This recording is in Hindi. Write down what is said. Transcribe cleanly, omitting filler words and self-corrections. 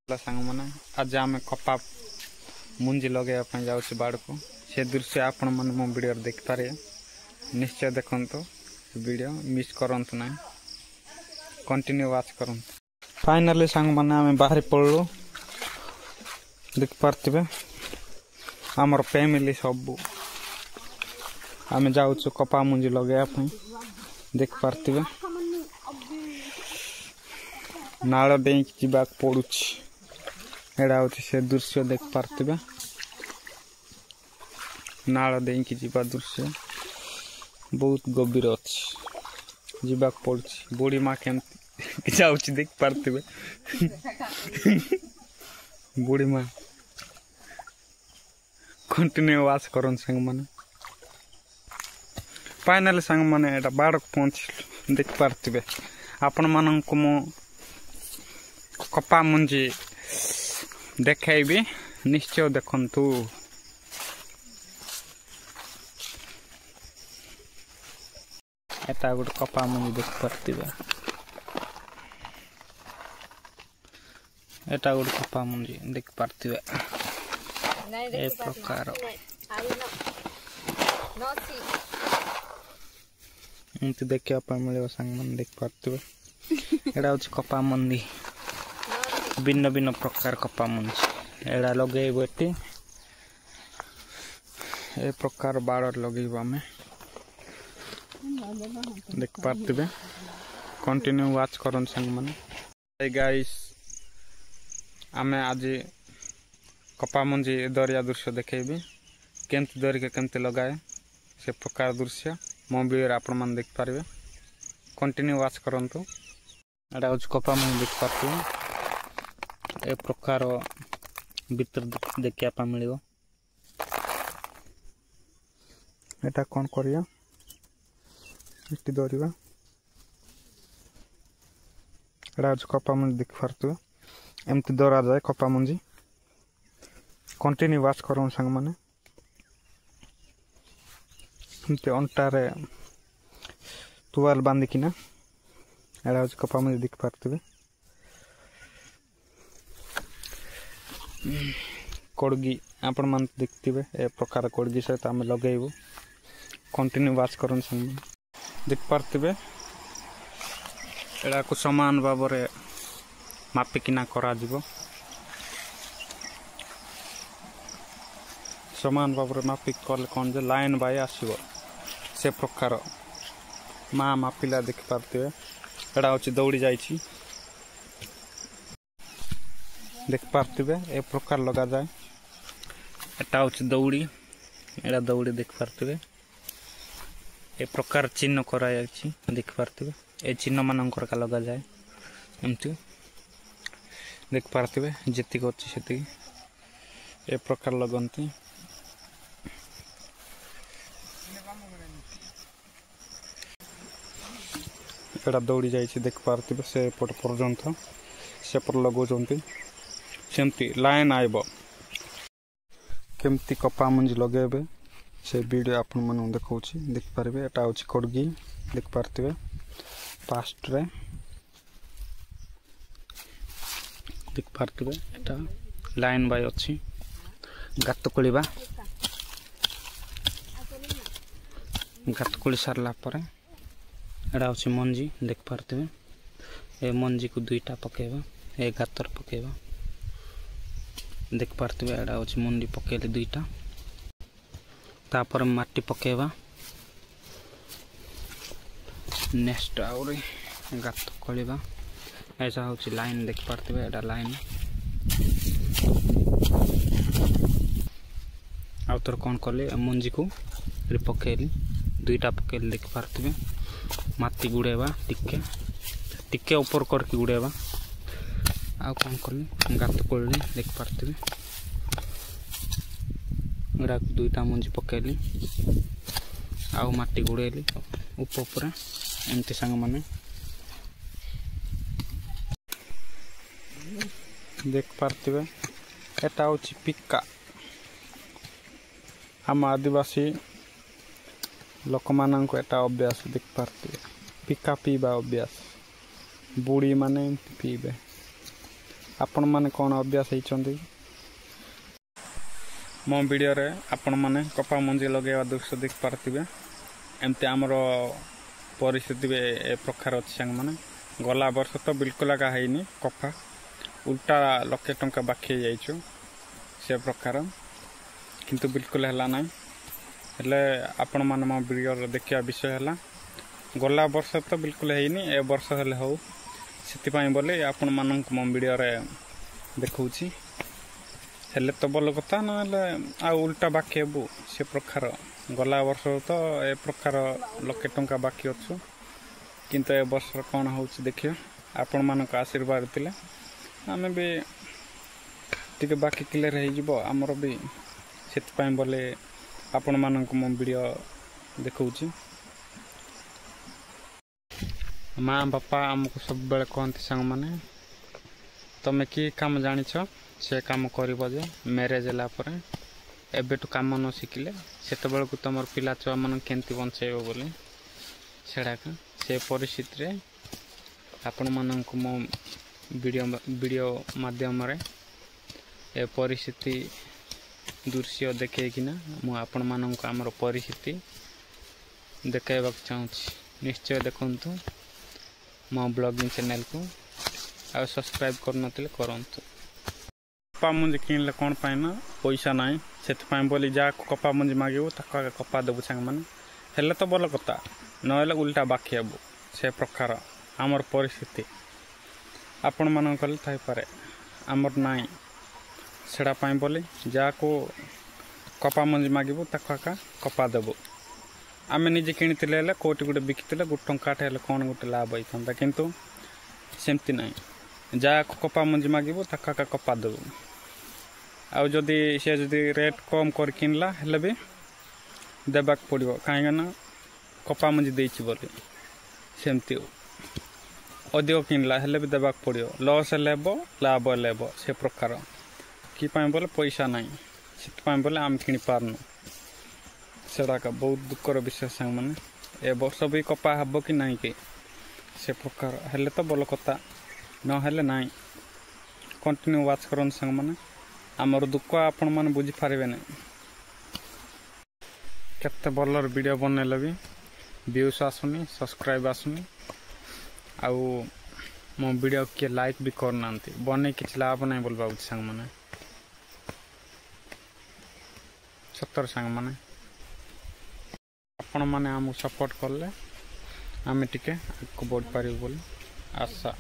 सांग मैंने आज आम कपा मुंजी लगे जाऊँ बाड़ को से दृश्य आपण मैंने मो वीडियो देखिपारे निश्चय देखु वीडियो मिस करंतु ना कंटिन्यू वाच करंतु। फाइनली सांग मैंने आम बाहरी पड़ू देखिपारे आमर फैमिली सब आम जाऊँ कपा मुंजी लगे देखिपारे नाल डेक जावाक पड़ू एड़ा हूँ से दृश्य देखिपारे नाल डेक जा दृश्य बहुत गभीर अच्छी जावाक पड़ू बुढ़ी माँ केमती जाऊँ देखिपारे बुढ़ी माँ कंटिन्यू वाच कर सांग मैंने फाइनली सांग मैंने एटा बाड़ को पहुँच देखिपारे आपण मान को मो कपा मुंजी देखी निश्चय देखंतु। एटा गोटे कपा मुंजी देखिपारे एटा गोटे कपा मुंजी देखिपारे ए प्रकार एमती देखा मिले सांग मैंने देखिपारे एटा हूँ कपा मंदी भिन्न भिन्न प्रकार कपा मुंजी एड़ा लगे ए प्रकार बाड़ लगे आम देखिपारे कंटिन्यू वाच कर सांग मैंने गाइस आम आज कपा मुंजी दरिया दृश्य देखेबी केमती दरिके केमती लगाए से प्रकार दृश्य मो वीडियो आपण मैंने देखिपारे कंटिन्यू वाच करंतु। एटा हूँ कपा मुंजी देखिपारे ए प्रकार भीतर देखा मिल एटा कौन करिया धरिया एटा हूँ कपा मुंजी देखिपारे एमती दरा जाए कपा मुंजी कंटिन्यू वाच कर सांग मैंने अंटारे तुआल बांधिकिना एड़ा हूँ कपा मुंजी देखिपारे कोड़गी आपण मान देखते ए प्रकार कोड़गी सहित आम लगेबू कंटिन्यू वाच कर देखिपारे एड़ा को समान भाव में मापिकिना करा जीवो समान भाव में मापिक कले कौन जे लाइन बाय आसो से प्रकार माँ मापिला देखिपारे एड़ा हूँ दौड़ी जाइए देखिपारे ए प्रकार लगा जाए एटा हूँ दौड़ी एड़ा दौड़ी देखिपारे ए प्रकार चिन्ह करा देखिपारे ए चिन्ह मानकर का लगा जाए एमती देखिपारे जीक अच्छी से ए प्रकार लगती एड़ा दौड़ी जाइए देखिपारे से पट पर्यंत सेपट लगौंट सेमती लाइन आइब केमती कपा मुंजी लगे से वीडियो आपण मन देखा देखिपारे एटा हूँ कोड़गी देखिपारे पास्ट रे देखिपारे एटा लाइन बाय अच्छी गात खोलिबा गात खोली सारला पर एटा हूँ मंजी देखिपारे ए मंजी को दुईटा पकेबा ए गातर पकेबा देखिपारे एड़ा हूँ मुंडी पकेले दुईटा तापर माटी पकेबा नेक्स्ट आउरी गात खोलिबा ऐसा हूँ लाइन देखिपारे एड़ा लाइन आउ थोर कौन कले मंजी को पकेली दुईटा पकेली देखिपारे माटी गुड़ेबा टिके टिके ऊपर करके गुड़ेबा आउ कौन कली गात खोलि देखिपारे एड़ा दुईटा मंजी पकेली आउ माटी गुड़ेली ऊपर एमती सांग मैंने देखिपारे एटा हूँ पिका आम आदिवासी लोक मान एटा अभ्यास देखिपारे पिका पीवा अभ्यास बुढ़ी माने पीबे आपण माने कौन अभ्यास होती मो वीडियो रे आपण माने कपा मंजी लगेवा दृश्य देख पार्थिबे एमती आमर परिस्थिति ए प्रकार अच्छी सांग मैंने गला वर्ष तो बिल्कुल आगा है कपा उल्टा लक्षे टंका बाकी जाइछु से प्रकार किंतु बिल्कुल है ना हेले आपण माने मो वीडियो देखिया विषय है गला वर्ष तो बिल्कुल है ए वर्ष हेले हो से बोले आपण मानक मो वीडियो रे देखौछि हेले तो बल कथा ना आ उल्टा बाकी हेबु से प्रकार गला वर्ष तो ए प्रकार लक्षे टंका बाकी अच्छु किंतु ए वर्ष कौन हो देखिए आपण मानक आशीर्वाद थिले आमे भी टिके बाकी क्लियर हो आमर भी से बोले आपण मानक मो वीडियो देखौछि माँ बापा आमको सब बेले कहते सांग माने तमें कि काम जानिछ से काम करिबो जे मैरिज होला पर एबेटू काम न शिखिले सेते बेल को तमर पिला छुआ मन केंती बंचेबो बोले सेडा से परिस्थिति रे आपण मानक मो वीडियो माध्यम रे ए परिस्थिति दृश्य देखे किना मु आपण मानक हमर परिस्थिति देखाइबाक चाहूछि निश्चय देखंतु मो ब्लॉगिंग चैनल को आ सब्सक्राइब करनथिले करंतु कपा मंजी किनले कौन पाए ना पैसा नाई से बोली जा कपा मंजी मांगू ताक कपा देबू सांग मैंने हेले तो भल कथा ना उल्टा बाकी हेबू से प्रकार आमर परिस्थिति आपण मान कले थाई पारे आमर नाई सेड़ा बोली जा को कपा मंजी मांगू ताक कपा देबू आम निजे किणी कौटी गोटे बिकी गोटे टंकाटे कौन गोटे लाभ होता किंतु सेमती ना जा कपा मंजी मांगू ताक कपा देबू आउ जदि सी जदि रेट कम कर किनला हेले भी देबाक पड़ो कहीं कपा मंजी देछि बोली सेमती अधिक किनला हेले भी देबाक पड़ो लॉस लेब लाभ लेब से प्रकार कि बोले पैसा ना से बोले आम किनी पारनु सेड़ा बहुत दुखर विषय सांग मैंने ए वर्ष भी कपा हम कि ना कि से प्रकार हेले तो भल कथा न हेले ना कंटिन्यू वाच करन सांग मैंने आमर दुख आपण मैंने बुझीपारे ना केते भलर वीडियो बनैले भी व्यूज आसुनी सब्सक्राइब आसुनी आउ मो वीडियो किए लाइक भी करना बने किसी लाभ ना बोलवा सांग मैंने सतर सांग मैंने आपण मैंने आमको सपोर्ट कले आम टिके बढ़ पार बोली आशा।